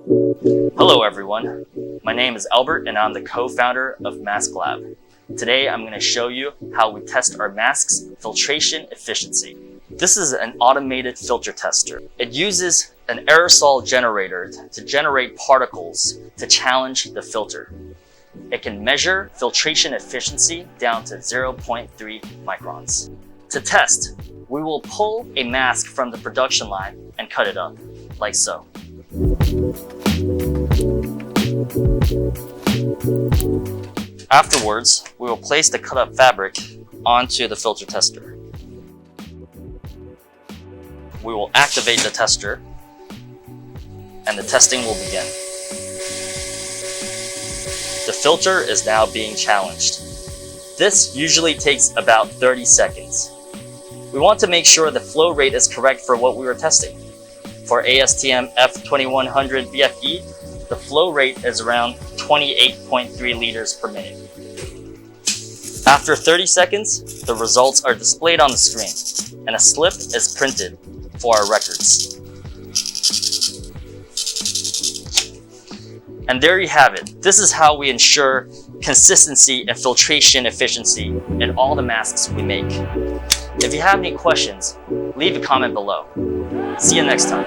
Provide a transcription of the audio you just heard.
Hello everyone, my name is Albert and I'm the co-founder of masklab. Today I'm going to show you how we test our mask's filtration efficiency. This is an automated filter tester. It uses an aerosol generator to generate particles to challenge the filter. It can measure filtration efficiency down to 0.3 microns. To test, we will pull a mask from the production line and cut it up, like so. Afterwards, we will place the cut up fabric onto the filter tester. We will activate the tester and the testing will begin. The filter is now being challenged. This usually takes about 30 seconds. We want to make sure the flow rate is correct for what we were testing. For ASTM F2100 VFE, the flow rate is around 28.3 liters per minute. After 30 seconds, the results are displayed on the screen, and a slip is printed for our records. And there you have it. This is how we ensure consistency and filtration efficiency in all the masks we make. If you have any questions, leave a comment below. See you next time.